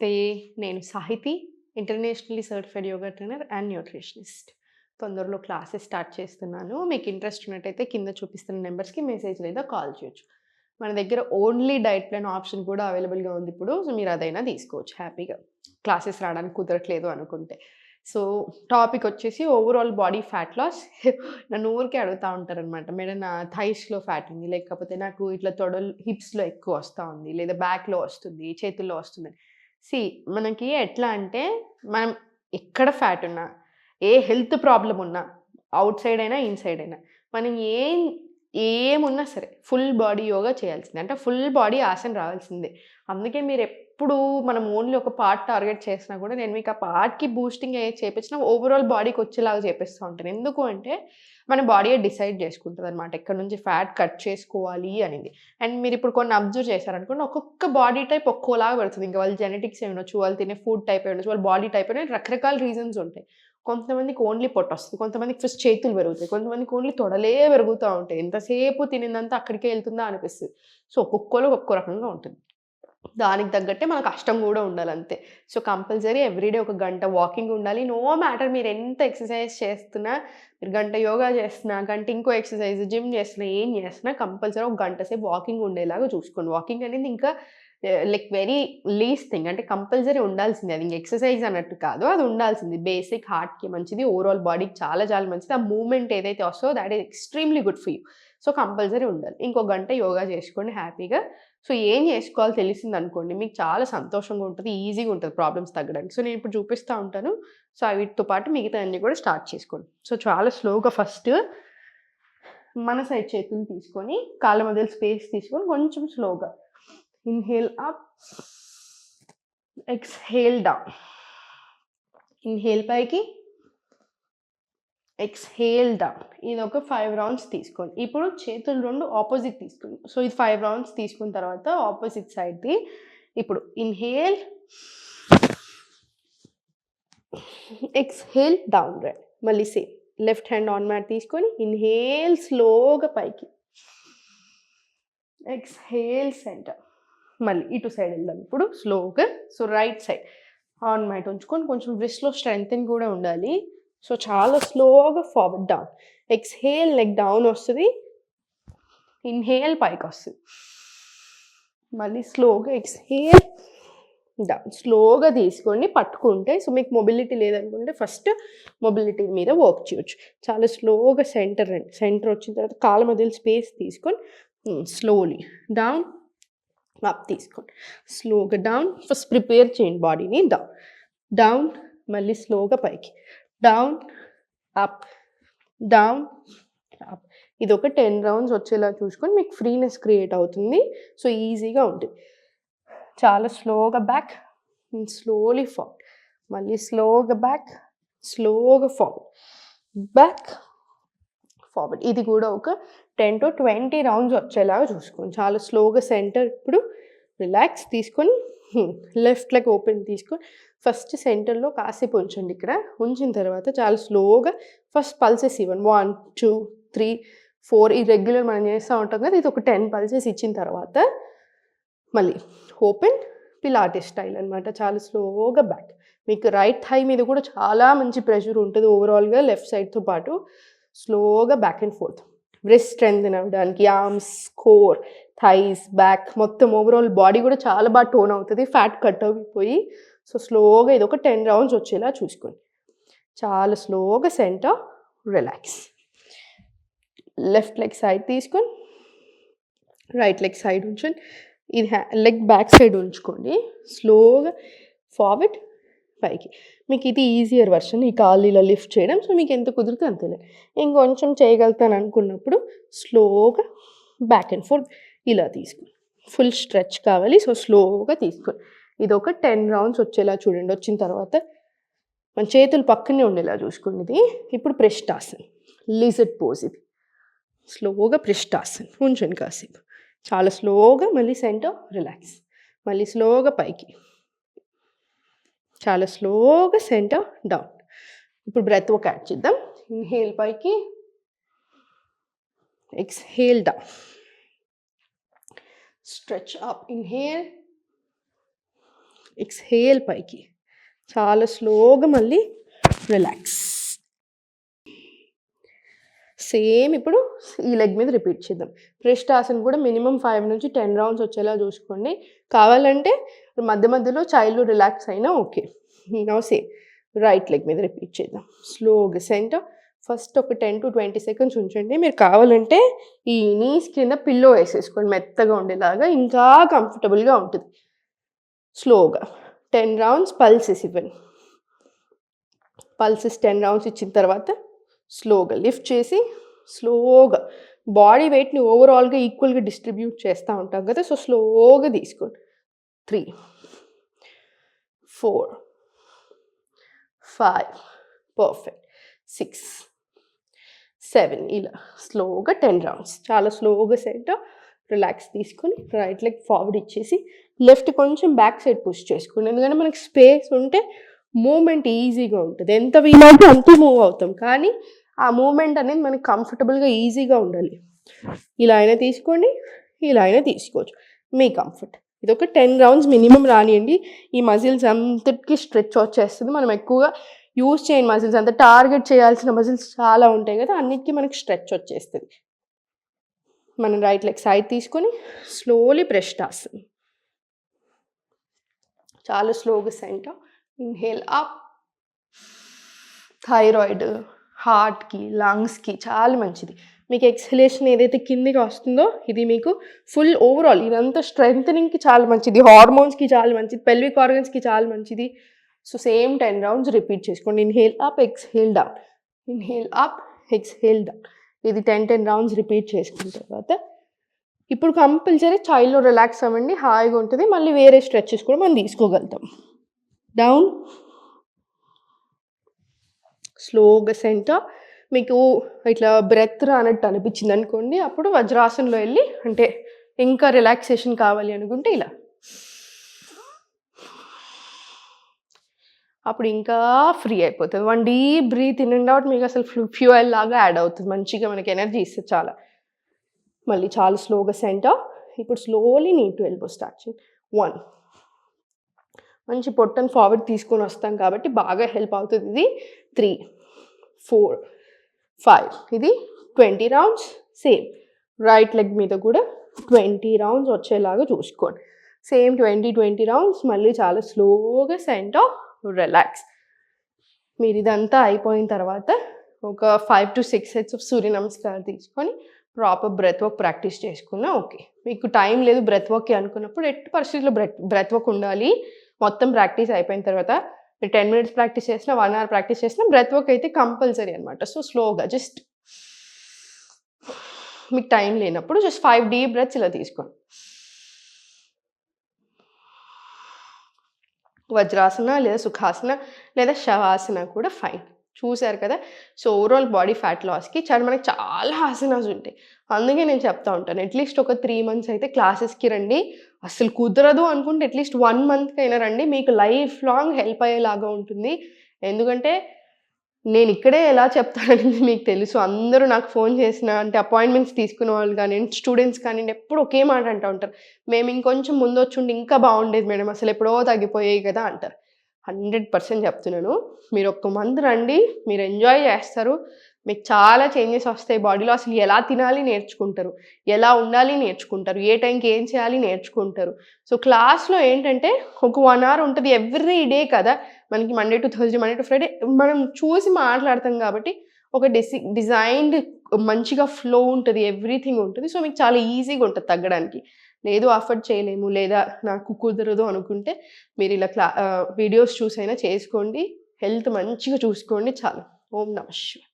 నమస్తే. నేను Sahithi. Internationally certified yoga trainer and nutritionist. తొందరలో క్లాసెస్ స్టార్ట్ చేస్తున్నాను. మీకు ఇంట్రెస్ట్ ఉన్నట్టయితే కింద చూపిస్తున్న నంబర్స్‌కి మెసేజ్ లేదా కాల్ చేయొచ్చు. మన దగ్గర ఓన్లీ డైట్ ప్లాన్ ఆప్షన్ కూడా అవైలబుల్‌గా ఉంది ఇప్పుడు. సో, మీరు అదైనా తీసుకోవచ్చు హ్యాపీగా. క్లాసెస్ రావడానికి కుదరట్లేదు అనుకుంటే. సో, టాపిక్ వచ్చేసి ఓవరాల్ బాడీ ఫ్యాట్ లాస్. నన్ను ఊరికే అడుగుతా ఉంటారనమాట. మేడం నా థైస్‌లో ఫ్యాట్ ఉంది. లేకపోతే నాకు ఇట్లా తొడలు హిప్స్‌లో ఎక్కువ వస్తా ఉంది. లేదా బ్యాక్‌లో వస్తుంది. చేతుల్లో వస్తుందని. మనకి ఎట్లా అంటే మనం ఎక్కడ ఫ్యాట్ ఉన్నా, ఏ హెల్త్ ప్రాబ్లమ్ ఉన్నా, ఔట్ సైడ్ అయినా, ఇన్‌సైడ్ అయినా మనం ఏమున్నా సరే ఫుల్ బాడీ యోగా చేయాల్సిందే. అంటే ఫుల్ బాడీ ఆసన రావాల్సిందే. అందుకే మీరెప్పుడు మనం ఓన్లీ ఒక పార్ట్ టార్గెట్ చేసినా కూడా నేను మీకు ఆ పార్ట్‌కి బూస్టింగ్ ఏది చేపించినా ఓవరాల్ బాడీకొచ్చేలాగా చేపిస్తూ ఉంటాను. ఎందుకు అంటే మన బాడీయే డిసైడ్ చేసుకుంటదనమాట. ఎక్కడి నుంచి ఫ్యాట్ కట్ చేసుకోవాలి అనేది. అండ్ మీరిప్పుడు కొన్ని అబ్జర్వ్ చేశారనుకోండి ఒక్కొక్క బాడీ టైప్ ఒక్కోలాగా పెడుతది. ఇంక వాళ్ళ జెనెటిక్స్ అయి ఉండొచ్చు, వాళ్ళు తినే ఫుడ్ టైప్ అయి ఉండొచ్చు, వాళ్ళ బాడీ టైప్ అని రకరకాల రీజన్స్ ఉంటాయి. కొంతమందికి ఓన్లీ పొట్టొస్తది. కొంతమందికి ఫస్ట్ చేతులు పెరుగుతాయి. కొంతమందికి ఓన్లీ తొడలే పెరుగుతా ఉంటాయి. ఎంతసేపు తినిందంతా అక్కడికే ఎళ్తుందా అనిపిస్తది. సో, ఒక్కొక్కళ్ళు ఒక్కో రకంగా ఉంటుంది. దానికి తగ్గట్టే మన కష్టం గూడా ఉండాలంతే. సో, కంపల్సరీ ఎవ్రీడే ఒక గంట వాకింగ్ ఉండాలి. నో మ్యాటర్ మీరెంత ఎక్సర్‌సైజ్ చేస్తున్నా, మీరు గంట యోగా చేస్తున్నా, గంట ఇంకో ఎక్సర్‌సైజ్, జిమ్ చేస్తున్నా, ఏం చేస్తున్నా కంపల్సరీ ఒక గంట సేపు వాకింగ్ ఉండేలాగా చూసుకోండి. వాకింగ్ అనేది ఇంకా లైక్ వెరీ లీస్ట్ థింగ్. అంటే కంపల్సరీ ఉండాల్సిందే. అది ఇంక ఎక్సర్‌సైజ్ అన్నట్టు కాదు. అది ఉండాల్సింది. బేసిక్ హార్ట్‌కి మంచిది. ఓవరాల్ బాడీకి చాలా చాలా మంచిది. ఆ మూవ్‌మెంట్ ఏదైతే వస్తదో that is extremely good for you. So, compulsory ఉండాలి. ఇంకో గంట యోగా చేసుకోండి హ్యాపీగా. సో, ఏం జేసుకోవాలో తెలిసిందనుకోండి, మీకు చాలా సంతోషంగా ఉంటది. ఈజీగా ఉంటది ప్రాబ్లమ్స్ తగ్గడానికి. సో, నేనిప్పుడు చూపిస్తా ఉంటాను. సో, వీటితో పాటు మిగతాయన్నీ గూడా స్టార్ట్ చేసుకోండి. సో, చాలా స్లోగా ఫస్ట్ మన సైడ్ చేతులు తీసుకొని, కాళ్ళ మధ్యలో స్పేస్ తీసుకొని కొంచెం స్లోగా inhale up, exhale down. Inhale పైకి, ఎక్స్‌హేల్ డౌన్. ఇదొక 5 రౌండ్స్ తీసుకోండి. ఇప్పుడు చేతులు 2 ఆపోజిట్ తీసుకోండి. సో, ఇది 5 రౌండ్స్ తీసుకున్న తర్వాత ఆపోజిట్ సైడ్‌ది ఇప్పుడు ఇన్‌హేల్, ఎక్స్‌హేల్ డౌన్ రైట్. మళ్ళీ same. Left hand on mat తీసుకొని ఇన్‌హేల్ స్లోగా పైకి. Exhale centre. మళ్ళీ ఇటు సైడ్ వెళ్దాం ఇప్పుడు స్లోగా. So, right side on mat ఉంచుకొని కొంచెం రిస్ట్‌లో స్ట్రెంథెన్ కూడా ఉండాలి. సో, చాలా స్లోగా forward down. Exhale leg down వస్తది. ఇన్‌హేల్ పైకొస్తది. మళ్ళీ స్లోగా ఎక్స్‌హేల్ డౌన్. స్లోగా తీసుకోండి పట్టుకుంటే. సో, మీకు మొబిలిటీ లేదనుకుంటే ఫస్ట్ మొబిలిటీ మీద వర్క్ చేయొచ్చు. చాలా స్లోగా సెంటర్ రండి. సెంటర్ వచ్చిన తర్వాత కాళ్ళ మధ్యలో స్పేస్ తీసుకొని స్లోలీ డౌన్, అప్ తీసుకోండి. స్లోగా డౌన్. ఫస్ట్ ప్రిపేర్ చేయండి బాడీని. డౌన్, డౌన్, మళ్ళీ స్లోగా పైకి. Down, up, down, up. ఇదొక 10 రౌండ్స్ వచ్చేలా చూసుకొని మీకు ఫ్రీనెస్ క్రియేట్ అవుతుంది. సో, ఈజీగా ఉంటుంది. చాలా స్లోగా బ్యాక్, స్లోలీ ఫార్వర్డ్. మళ్ళీ స్లోగా బ్యాక్, స్లోగా ఫార్వర్డ్. Back, forward. ఇది కూడా ఒక 10-20 రౌండ్స్ వచ్చేలాగా చూసుకోండి. చాలా స్లోగా సెంటర్ ఇప్పుడు రిలాక్స్ తీసుకొని లెఫ్ట్ లెగ్ ఓపెన్ తీసుకొని ఫస్ట్ సెంటర్‌లో కాసేపు ఉంచండి ఇక్కడ. ఉంచిన తర్వాత చాలా స్లోగా ఫస్ట్ పల్సెస్ ఇవ్వండి. 1, 2, 3, 4 ఈ రెగ్యులర్ మనం చేస్తూ ఉంటాం కదా! ఇది ఒక 10 పల్సెస్ ఇచ్చిన తర్వాత మళ్ళీ ఓపెన్ పిలాటిస్ స్టైల్ అనమాట. చాలా స్లోగా బ్యాక్. మీకు రైట్ థై మీద కూడా చాలా మంచి ప్రెషర్ ఉంటది ఓవరాల్‌గా లెఫ్ట్ సైడ్‌తో పాటు. స్లోగా back and fourth. Breast strengthen అవ్వడానికి ఆర్మ్స్, కోర్, థైస్, బ్యాక్ మొత్తం ఓవరాల్ బాడీ కూడా చాలా బాగా టోన్ అవుతది. ఫ్యాట్ కట్ అయిపోయి. సో, స్లోగా ఇదొక 10 రౌండ్స్ వచ్చేలా చూసుకోండి. చాలా స్లోగా centre relax. Left leg side తీసుకొని రైట్ లెగ్ సైడ్ ఉంచండి. ఇది లెగ్ బ్యాక్ సైడ్ ఉంచుకోండి. స్లోగా ఫార్వర్డ్, పైకి. మీకు ఇది ఈజియర్ వర్షన్. ఈ కాళ్ళు ఇలా లిఫ్ట్ చేయడం. సో, మీకు ఎంత కుదిరితే అంతలే. ఇంకొంచెం చేయగలుగుతాను అనుకున్నప్పుడు స్లోగా బ్యాక్ అండ్ ఫోర్త్ ఇలా తీసుకోండి. ఫుల్ స్ట్రెచ్ కావాలి. సో, స్లోగా తీసుకోండి. ఇదొక 10 రౌండ్స్ వచ్చేలా చూడండి. వచ్చిన తర్వాత మన చేతులు పక్కనే ఉండేలా చూసుకోండి ఇది. ఇప్పుడు ప్రెస్టాసన్. లిజర్డ్ పోజ్ ఇది. స్లోగా ప్రెస్టాసన్. ఉంచండి కాసేపు. చాలా స్లోగా మళ్ళీ సెంటర్ రిలాక్స్. మళ్ళీ స్లోగా పైకి. చాలా స్లోగా సెంటర్ డౌన్. ఇప్పుడు బ్రెత్ వర్క్ యాడ్ చేద్దాం. ఇన్‌హేల్ పైకి, exhale down. Stretch up. Inhale, exhale పైకి, చాలా స్లోగా మళ్ళీ రిలాక్స్. సేమ్ ఇప్పుడు ఈ లెగ్ మీద రిపీట్ చేద్దాం. పృష్ఠాసన్ కూడా మినిమం 5 నుంచి 10 రౌండ్స్ వచ్చేలా చూసుకోండి. కావాలంటే మధ్య మధ్యలో చైల్డ్ రిలాక్స్ అయినా okay. Now same right leg మీద రిపీట్ చేద్దాం. స్లోగా సెంటర్. ఫస్ట్ ఒక 10 to 20 సెకండ్స్ ఉంచండి. మీరు కావాలంటే ఈ నీస్ కింద పిల్లో వేసేసుకోండి మెత్తగా ఉండేలాగా, ఇంకా కంఫర్టబుల్గా ఉంటుంది. స్లోగా 10 రౌండ్స్ పల్సెస్ ఇవ్వండి. పల్సెస్ 10 రౌండ్స్ ఇచ్చిన తర్వాత స్లోగా లిఫ్ట్ చేసి స్లోగా బాడీ వెయిట్ని ఓవరాల్గా ఈక్వల్గా డిస్ట్రిబ్యూట్ చేస్తూ ఉంటాం కదా, సో స్లోగా తీసుకోండి. 3, 4, 5 పర్ఫెక్ట్, 6, 7 ఇలా స్లోగా 10 రౌండ్స్. చాలా స్లోగా సెంటర్ రిలాక్స్ తీసుకొని రైట్ లెగ్ ఫార్వర్డ్ ఇచ్చేసి లెఫ్ట్ కొంచెం బ్యాక్ సైడ్ పుష్ చేసుకోండి. ఎందుకంటే మనకి స్పేస్ ఉంటే మూమెంట్ ఈజీగా ఉంటుంది. ఎంత వీలైతే అంత మూవ్ అవుతాం, కానీ ఆ మూమెంట్ అనేది మనకి కంఫర్టబుల్గా ఈజీగా ఉండాలి. ఇలా అయినా తీసుకోండి, ఇలా అయినా తీసుకోవచ్చు, మీ కంఫర్ట్. ఇది ఒక 10 రౌండ్స్ మినిమం రానియండి. ఈ మజిల్స్ అంతటికి స్ట్రెచ్ వచ్చేస్తుంది. మనం ఎక్కువగా యూజ్ చేయని మజిల్స్, అంత టార్గెట్ చేయాల్సిన మజిల్స్ చాలా ఉంటాయి కదా, అన్నిటికీ మనకి స్ట్రెచ్ వచ్చేస్తుంది. మనం రైట్ లెగ్ సైడ్ తీసుకొని స్లోలీ పృష్ఠాసన్. చాలా స్లోగా సెంటర్. Inhale up. థైరాయిడ్, హార్ట్కి, లంగ్స్కి చాలా మంచిది. మీకు ఎక్స్హలేషన్ ఏదైతే కిందికి వస్తుందో ఇది మీకు ఫుల్ ఓవరాల్ ఇదంతా స్ట్రెంథనింగ్కి చాలా మంచిది, హార్మోన్స్కి చాలా మంచిది, పెల్విక్ ఆర్గన్స్కి చాలా మంచిది. సో సేమ్ 10 రౌండ్స్ రిపీట్ చేసుకోండి. Inhale up, exhale down, inhale up, exhale down. ఇది 10 రౌండ్స్ రిపీట్ చేసుకున్న తర్వాత ఇప్పుడు కంపల్సరీ చైల్డ్లో రిలాక్స్ అవ్వండి, హాయిగా ఉంటుంది. మళ్ళీ వేరే స్ట్రెచెస్ కూడా మనం తీసుకోగలుగుతాం. డౌన్, స్లోగా సెంటర్. మీకు ఇట్లా బ్రెత్ రానట్టు అనిపించింది అనుకోండి, అప్పుడు వజ్రాసనంలో వెళ్ళి, అంటే ఇంకా రిలాక్సేషన్ కావాలి అనుకుంటే ఇలా, అప్పుడు ఇంకా ఫ్రీ అయిపోతుంది. 1 deep breath in and out మీకు అసలు ఫ్యూయల్ లాగా యాడ్ అవుతుంది, మంచిగా మనకి ఎనర్జీ ఇస్తుంది చాలా. మళ్ళీ చాలా స్లోగా సెంటర్. ఇప్పుడు slowly need to elbow start చేయండి. 1, మంచి పొట్టను ఫార్వర్డ్ తీసుకొని వస్తాం కాబట్టి బాగా హెల్ప్ అవుతుంది ఇది. 3, 4, 5 ఇది 20 రౌండ్స్. సేమ్ రైట్ లెగ్ మీద కూడా 20 రౌండ్స్ వచ్చేలాగా చూసుకోండి. Same 20 rounds. మళ్ళీ చాలా స్లోగా సెంటర్ రిలాక్స్. మీరు ఇదంతా అయిపోయిన తర్వాత ఒక 5 to 6 సెట్స్ ఆఫ్ సూర్య నమస్కారం తీసుకొని ప్రాపర్ బ్రెత్ వర్క్ ప్రాక్టీస్ చేసుకున్నా ఓకే. మీకు టైం లేదు బ్రెత్ వర్క్ అనుకున్నప్పుడు ఎట్టి పరిస్థితుల్లో బ్రెత్ వర్క్ ఉండాలి. మొత్తం ప్రాక్టీస్ అయిపోయిన తర్వాత 10 మినిట్స్ ప్రాక్టీస్ చేసినా 1 అవర్ ప్రాక్టీస్ చేసినా బ్రెత్ వర్క్ అయితే కంపల్సరీ అనమాట. సో స్లోగా జస్ట్ మీకు టైం లేనప్పుడు జస్ట్ 5 డీప్ బ్రెత్స్ ఇలా తీసుకోండి. వజ్రాసన లేదా సుఖాసన లేదా శవాసన కూడా ఫైన్. చూశారు కదా. సో ఓవరాల్ బాడీ ఫ్యాట్ లాస్కి మనకి చాలా ఆసనాస్ ఉంటాయి. అందుకే నేను చెప్తా ఉంటాను అట్లీస్ట్ ఒక 3 months అయితే క్లాసెస్కి రండి. అసలు కుదరదు అనుకుంటే అట్లీస్ట్ 1 month అయినా రండి, మీకు లైఫ్ లాంగ్ హెల్ప్ అయ్యేలాగా ఉంటుంది. ఎందుకంటే నేను ఇక్కడే ఎలా చెప్తానని మీకు తెలుసు. అందరూ నాకు ఫోన్ చేసిన అంటే అపాయింట్మెంట్స్ తీసుకునే వాళ్ళు కానీ స్టూడెంట్స్ కానీ ఎప్పుడు ఒకే మాట అంటూ ఉంటారు, మేము ఇంకొంచెం ముందు వచ్చుండి ఇంకా బాగుండేది మేడం, అసలు ఎప్పుడో తగ్గిపోయాయి కదా అంటారు. 100% చెప్తున్నాను, మీరు ఒక్క మంత్ రండి, మీరు ఎంజాయ్ చేస్తారు, మీకు చాలా చేంజెస్ వస్తాయి బాడీలో. అసలు ఎలా తినాలి నేర్చుకుంటారు, ఎలా ఉండాలి నేర్చుకుంటారు, ఏ టైంకి ఏం చేయాలి నేర్చుకుంటారు. సో క్లాస్లో ఏంటంటే ఒక 1 hour ఉంటుంది ఎవ్రీ డే కదా మనకి, Monday to Thursday, Monday to Friday మనం చూసి మాట్లాడతాం కాబట్టి ఒక డిజైన్డ్ మంచిగా ఫ్లో ఉంటుంది, ఎవ్రీథింగ్ ఉంటుంది. సో మీకు చాలా ఈజీగా ఉంటుంది తగ్గడానికి. లేదు అఫోర్డ్ చేయలేము లేదా నాకు కుదరదు అనుకుంటే మీరు ఇలా వీడియోస్ చూసైనా చేసుకోండి, హెల్త్ మంచిగా చూసుకోండి చాలు. ఓం నమః శివాయ.